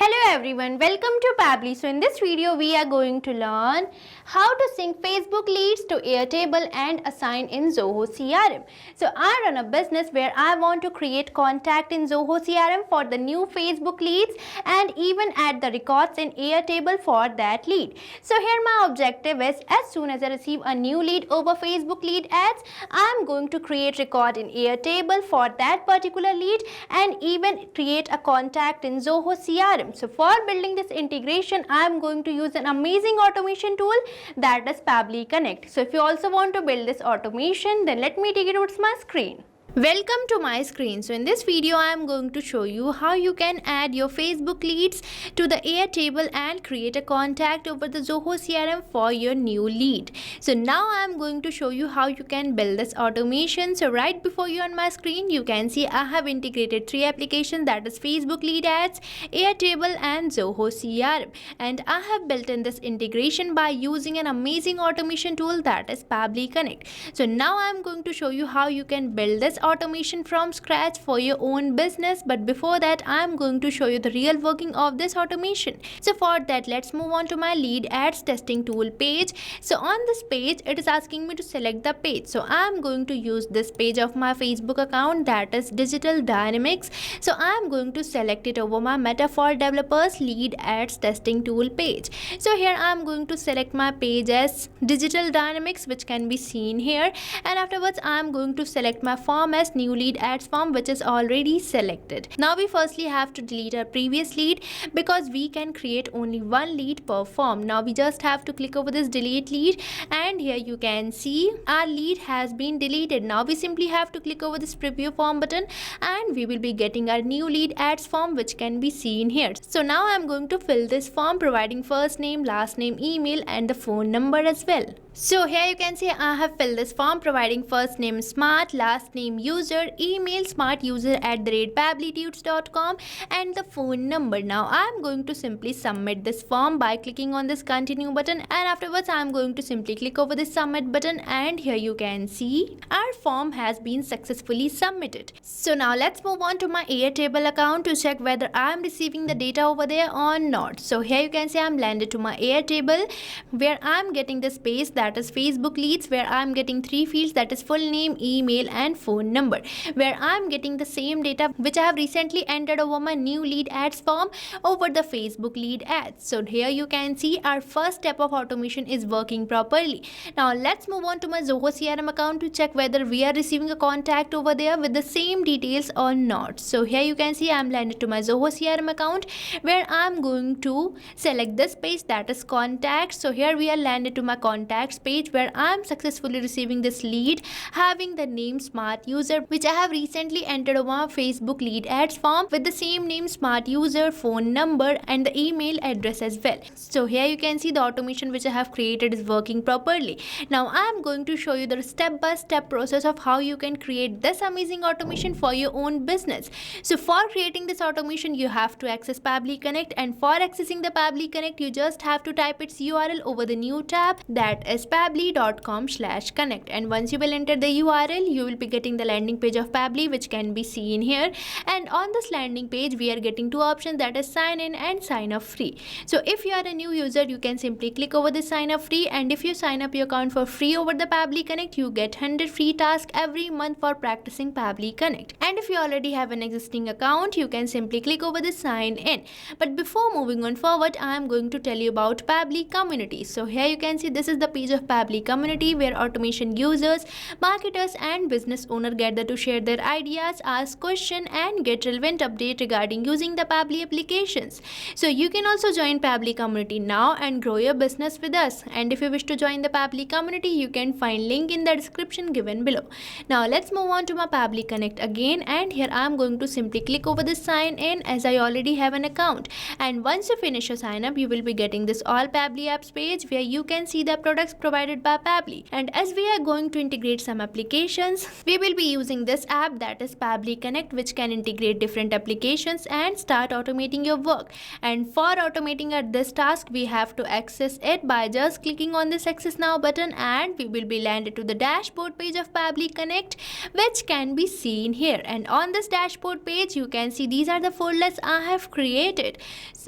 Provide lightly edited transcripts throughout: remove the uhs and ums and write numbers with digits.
Hello everyone, welcome to Pabbly. So in this video we are going to learn how to sync Facebook leads to Airtable and assign in Zoho CRM. So I run a business where I want to create contact in Zoho CRM for the new Facebook leads and even add the records in Airtable for that lead. So here my objective is, as soon as I receive a new lead over Facebook lead ads, I am going to create record in Airtable for that particular lead and even create a contact in Zoho CRM. So for building this integration, I am going to use an amazing automation tool, that is Pabbly Connect. So if you also want to build this automation, then let me take it towards my screen. Welcome to my screen. So in this video I am going to show you how you can add your Facebook leads to the Airtable and create a contact over the Zoho CRM for your new lead. So now I am going to show you how you can build this automation. So right before you on my screen you can see I have integrated three applications, that is Facebook lead ads, Airtable and Zoho CRM, and I have built in this integration by using an amazing automation tool, that is Pabbly Connect. So now I am going to show you how you can build this automation from scratch for your own business, but before that I am going to show you the real working of this automation. So for that, let's move on to my lead ads testing tool page. So on this page it is asking me to select the page, so I am going to use this page of my Facebook account, that is Digital Dynamics. So I am going to select it over my Meta for Developers lead ads testing tool page. So here I am going to select my page as Digital Dynamics, which can be seen here, and afterwards I am going to select my form as new lead ads form, which is already selected. Now we firstly have to delete our previous lead because we can create only one lead per form. Now we just have to click over this delete lead, and here you can see our lead has been deleted. Now we simply have to click over this preview form button and we will be getting our new lead ads form, which can be seen here. So now I am going to fill this form providing first name, last name, email and the phone number as well. So here you can see I have filled this form providing first name smart, last name user, email smartuser@pabblytudes.com and the phone number. Now I am going to simply submit this form by clicking on this continue button, and afterwards I am going to simply click over this submit button, and here you can see our form has been successfully submitted. So now let's move on to my Airtable account to check whether I am receiving the data over there or not. So here you can see I am landed to my Airtable where I am getting the space, that is Facebook leads, where I am getting three fields, that is full name, email and phone number, where I am getting the same data which I have recently entered over my new lead ads form over the Facebook lead ads. So here you can see our first step of automation is working properly. Now let's move on to my Zoho CRM account to check whether we are receiving a contact over there with the same details or not. So here you can see I am landed to my Zoho CRM account where I am going to select this page, that is contacts. So here we are landed to my contacts page where I am successfully receiving this lead having the name smart user, which I have recently entered over my Facebook lead ads form with the same name smart user, phone number and the email address as well. So here you can see the automation which I have created is working properly. Now I am going to show you the step-by-step process of how you can create this amazing automation for your own business. So for creating this automation you have to access Pabbly Connect, and for accessing the Pabbly Connect you just have to type its URL over the new tab, that is pabbly.com/connect, and once you will enter the URL you will be getting the landing page of Pabbly, which can be seen here. And on this landing page we are getting two options, that is sign in and sign up free. So if you are a new user you can simply click over the sign up free, and if you sign up your account for free over the Pabbly Connect you get 100 free tasks every month for practicing Pabbly Connect. And if you already have an existing account you can simply click over the sign in. But before moving on forward I am going to tell you about Pabbly community. So here you can see this is the page of Pabbly community where automation users, marketers and business owners gather to share their ideas, ask questions and get relevant update regarding using the Pabbly applications. So you can also join Pabbly community now and grow your business with us. And if you wish to join the Pabbly community you can find link in the description given below. Now let's move on to my Pabbly Connect again, and here I am going to simply click over the sign in as I already have an account. And once you finish your sign up you will be getting this all Pabbly apps page where you can see the products provided by Pabbly. And as we are going to integrate some applications, we will be be using this app, that is Pabbly Connect, which can integrate different applications and start automating your work. And for automating this task, we have to access it by just clicking on this access now button, and we will be landed to the dashboard page of Pabbly Connect, which can be seen here. And on this dashboard page, you can see these are the folders I have created,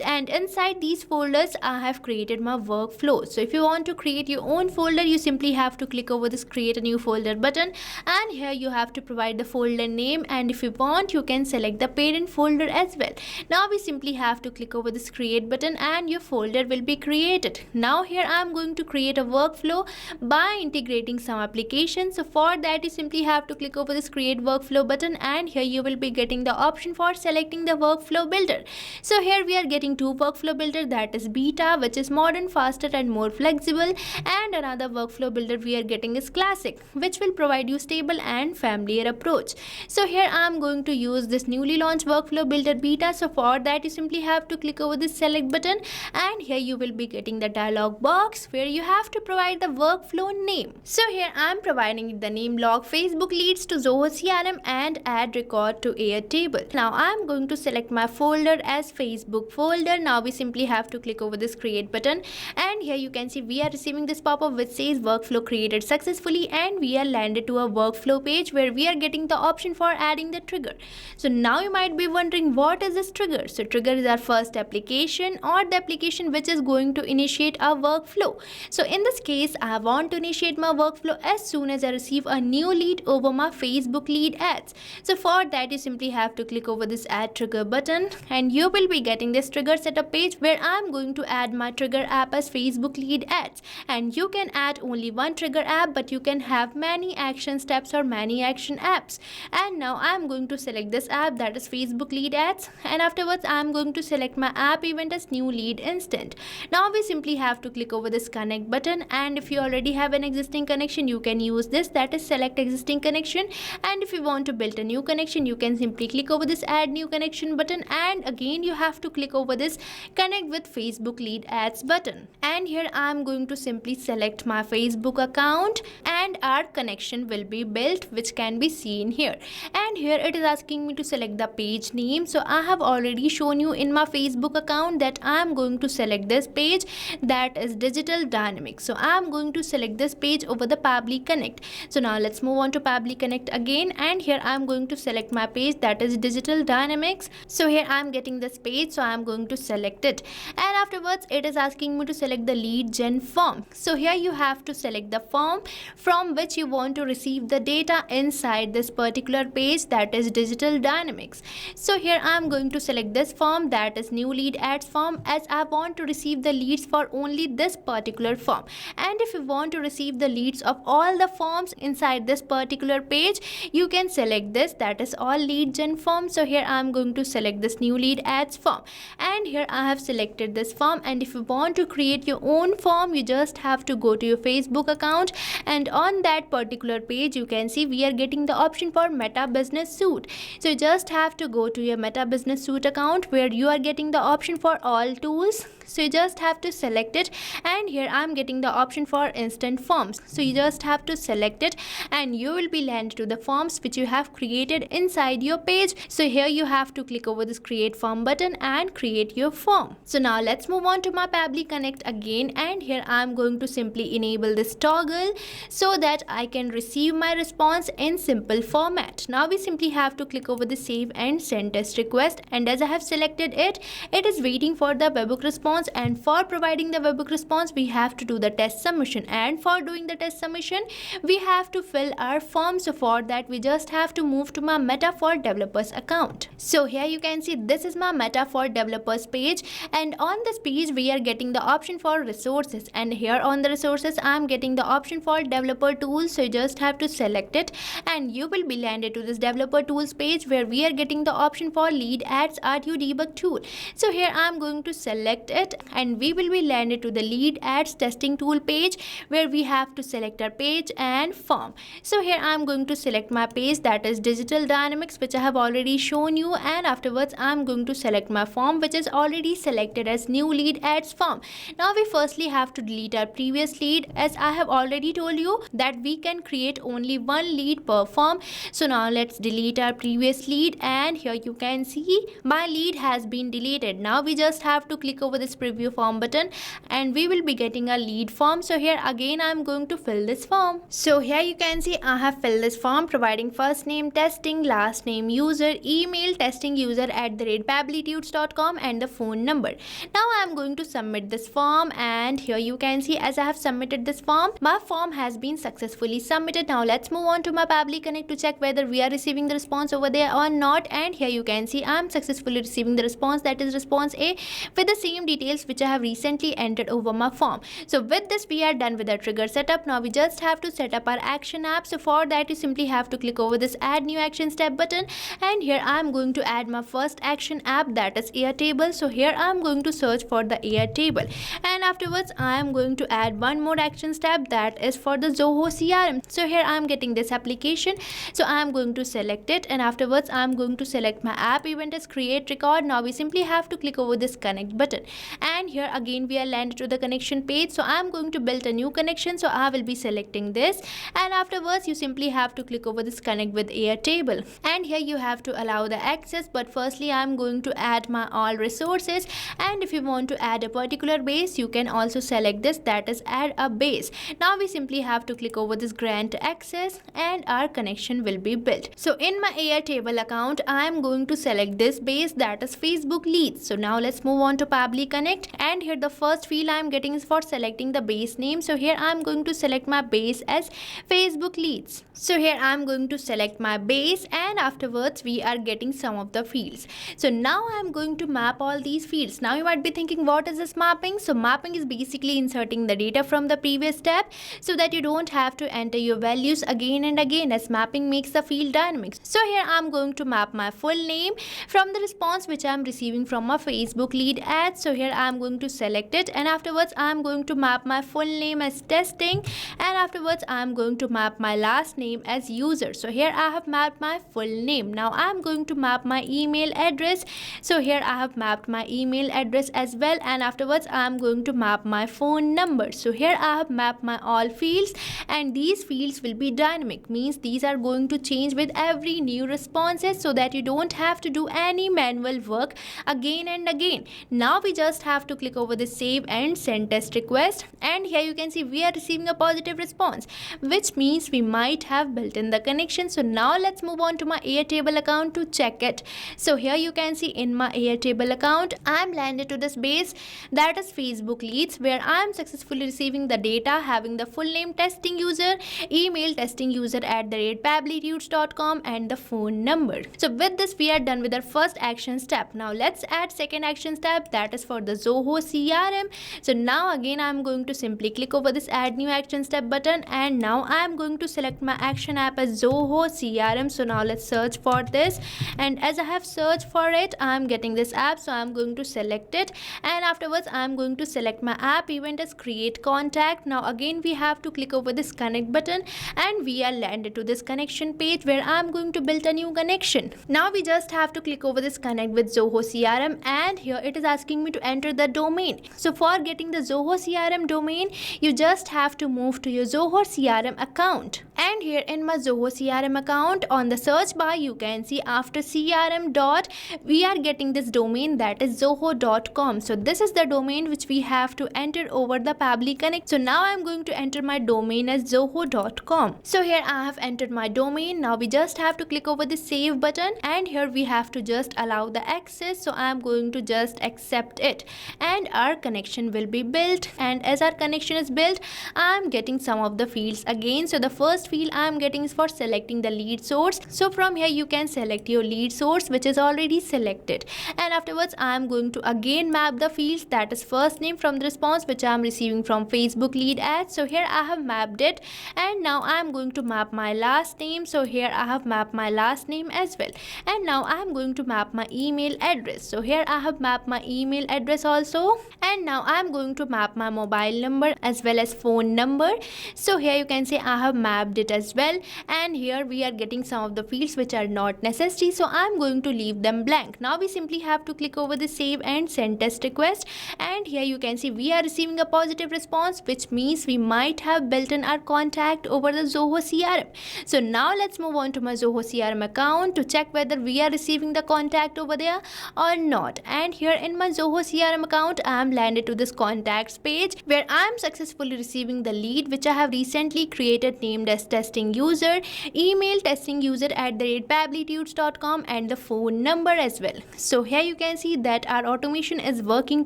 and inside these folders I have created my workflow. So if you want to create your own folder, you simply have to click over this create a new folder button, and here you have to provide the folder name, and if you want you can select the parent folder as well. Now we simply have to click over this create button and your folder will be created. Now here I am going to create a workflow by integrating some applications. So for that you simply have to click over this create workflow button, and here you will be getting the option for selecting the workflow builder. So here we are getting two workflow builder, that is beta, which is modern, faster and more flexible, and another workflow builder we are getting is classic, which will provide you stable and familiar approach. So here I am going to use this newly launched workflow builder beta. So for that you simply have to click over this select button, and here you will be getting the dialog box where you have to provide the workflow name. So here I am providing the name log Facebook leads to Zoho CRM and add record to Airtable. Now I am going to select my folder as Facebook folder. Now we simply have to click over this create button, and here you can see we are receiving this pop-up which says workflow created successfully, and we are landed to a workflow page where we are getting the option for adding the trigger. So now you might be wondering, what is this trigger? So trigger is our first application, or the application which is going to initiate our workflow. So in this case I want to initiate my workflow as soon as I receive a new lead over my Facebook lead ads. So for that you simply have to click over this add trigger button, and you will be getting this trigger setup page where I am going to add my trigger app as Facebook lead ads. And you can add only one trigger app, but you can have many action steps or many action apps. And now I am going to select this app, that is Facebook lead ads, and afterwards I am going to select my app event as new lead instant. Now we simply have to click over this connect button, and if you already have an existing connection you can use this, that is select existing connection. And if you want to build a new connection you can simply click over this add new connection button, and again you have to click over this connect with Facebook lead ads button. And here I am going to simply select my Facebook account, and our connection will be built, which can be seen here. And here it is asking me to select the page name. So I have already shown you in my Facebook account that I am going to select this page, that is digital dynamics. So I am going to select this page over the Pabbly Connect. So now let's move on to Pabbly Connect again, and here I am going to select my page, that is digital dynamics. So here I am getting this page, so I am going to select it, and afterwards it is asking me to select the lead gen form. So here you have to select the form from which you want to receive the data inside this particular page, that is digital dynamics. So here I am going to select this form, that is new lead ads form, as I want to receive the leads for only this particular form. And if you want to receive the leads of all the forms inside this particular page, you can select this, that is all lead gen form. So here I am going to select this new lead ads form, and here I have selected this form. And if you want to create your own form, you just have to go to your Facebook account, and on that particular page you can see we are getting the option for Meta Business Suite. So you just have to go to your Meta Business Suite account where you are getting the option for all tools. So you just have to select it, and here I am getting the option for instant forms. So you just have to select it, and you will be landed to the forms which you have created inside your page. So here you have to click over this create form button and create your form. So now let's move on to my Pabbly Connect again, and here I am going to simply enable this toggle so that I can receive my response in simple format. Now we simply have to click over the save and send test request, and as I have selected it, it is waiting for the webhook response, and for providing the webhook response we have to do the test submission, and for doing the test submission we have to fill our form. So for that we just have to move to my Meta for Developers account. So here you can see this is my Meta for Developers page, and on this page we are getting the option for resources, and here on the resources I am getting the option for developer tools. So you just have to select it, and you will be landed to this developer tools page where we are getting the option for lead ads RU debug tool. So here I am going to select it, it, and we will be landed to the lead ads testing tool page, where we have to select our page and form. So here I'm going to select my page, that is digital dynamics, which I have already shown you, and afterwards I'm going to select my form, which is already selected as new lead ads form. Now we firstly have to delete our previous lead, as I have already told you that we can create only one lead per form. So now let's delete our previous lead, and here you can see my lead has been deleted. Now we just have to click over this preview form button, and we will be getting a lead form. So here again I'm going to fill this form. So here you can see I have filled this form, providing first name testing, last name user, email testing user @pabblytudes.com, and the phone number. Now I am going to submit this form, and here you can see as I have submitted this form, my form has been successfully submitted. Now let's move on to my Pabbly Connect to check whether we are receiving the response over there or not, and here you can see I am successfully receiving the response, that is response A, with the same details which I have recently entered over my form. So with this we are done with our trigger setup. Now we just have to set up our action app. So for that you simply have to click over this add new action step button, and here I am going to add my first action app, that is Airtable. So here I am going to search for the Airtable, and afterwards I am going to add one more action step, that is for the Zoho CRM. So here I am getting this application, so I am going to select it, and afterwards I am going to select my app event as create record. Now we simply have to click over this connect button, and here again we are landed to the connection page. So I am going to build a new connection, so I will be selecting this, and afterwards you simply have to click over this connect with Airtable, and here you have to allow the access. But firstly I am going to add my all resources, and if you want to add a particular base you can also select this, that is add a base. Now we simply have to click over this grant access, and our connection will be built. So in my Airtable account I am going to select this base, that is Facebook leads. So now let's move on to Pabbly Connect, and here the first field I am getting is for selecting the base name. So here I am going to select my base as Facebook leads. So here I am going to select my base, and afterwards we are getting some of the fields. So now I am going to map all these fields. Now you might be thinking, what is this mapping? So mapping is basically inserting the data from the previous step, so that you don't have to enter your values again and again, as mapping makes the field dynamic. So here I am going to map my full name from the response which I am receiving from my Facebook lead ad. So here I am going to select it, and afterwards I am going to map my full name as testing, and afterwards I am going to map my last name as user. So here I have mapped my full name. Now I am going to map my email address. So here I have mapped my email address as well, and afterwards I am going to map my phone number. So here I have mapped my all fields, and these fields will be dynamic, means these are going to change with every new responses, so that you don't have to do any manual work again and again. Now we just have to click over the save and send test request, and here you can see we are receiving a positive response, which means we might have built in the connection. So now let's move on to my Airtable account to check it. So here you can see in my Airtable account I am landed to this base, that is Facebook leads, where I am successfully receiving the data having the full name testing user, email testing user @pabblytudes.com, and the phone number. So with this we are done with our first action step. Now let's add second action step, that is for the Zoho CRM. So now again I am going to simply click over this add new action step button, and now I am going to select my action app as Zoho CRM. So now let's search for this, and as I have searched for it I am getting this app. So I am going to select it, and afterwards I am going to select my app event as create contact. Now again we have to click over this connect button, and we are landed to this connection page where I am going to build a new connection. Now we just have to click over this connect with Zoho CRM, and here it is asking me to enter the domain. So for getting the Zoho CRM domain you just have to move to your Zoho CRM account, and here in my Zoho CRM account on the search bar you can see after CRM dot we are getting this domain, that is zoho.com. So this is the domain which we have to enter over the Pabbly Connect. So now I am going to enter my domain as zoho.com. So here I have entered my domain. Now we just have to click over the save button, and here we have to just allow the access. So I am going to just accept it, and our connection will be built, and as our connection is built I am getting some of the fields again. So the first first field I am getting is for selecting the lead source. So from here you can select your lead source which is already selected, and afterwards I am going to again map the fields, that is first name from the response which I am receiving from Facebook lead ads. So here I have mapped it, and now I am going to map my last name. So here I have mapped my last name as well, and now I am going to map my email address. So here I have mapped my email address also, and now I am going to map my mobile number as well as phone number. So here you can say I have mapped it as well, and here we are getting some of the fields which are not necessary, so I am going to leave them blank. Now we simply have to click over the save and send test request, and here you can see we are receiving a positive response, which means we might have built in our contact over the Zoho CRM. So now let's move on to my Zoho CRM account to check whether we are receiving the contact over there or not. And here in my Zoho CRM account I am landed to this contacts page where I am successfully receiving the lead which I have recently created named as testing user, email testinguser@pabblytudes.com, and the phone number as well. So here you can see that our automation is working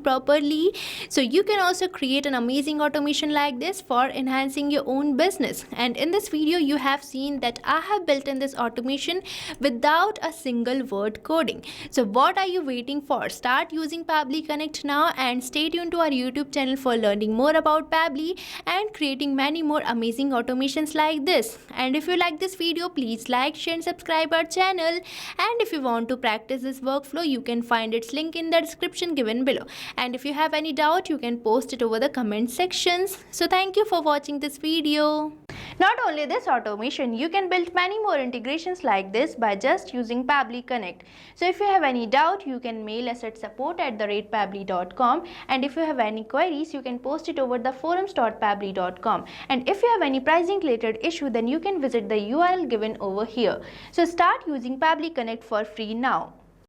properly. So you can also create an amazing automation like this for enhancing your own business. And in this video you have seen that I have built in this automation without a single word coding. So what are you waiting for? Start using Pabbly Connect now, and stay tuned to our YouTube channel for learning more about Pabbly and creating many more amazing automations like this. And if you like this video, please like, share and subscribe our channel. And if you want to practice this workflow, you can find its link in the description given below. And if you have any doubt, you can post it over the comment sections. So thank you for watching this video. Not only this automation, you can build many more integrations like this by just using Pabbly Connect. So if you have any doubt, you can mail us at support@pabbly.com, and if you have any queries, you can post it over the forums.pabbly.com. And if you have any pricing related issue, then you can visit the URL given over here. So start using Pabbly Connect for free now.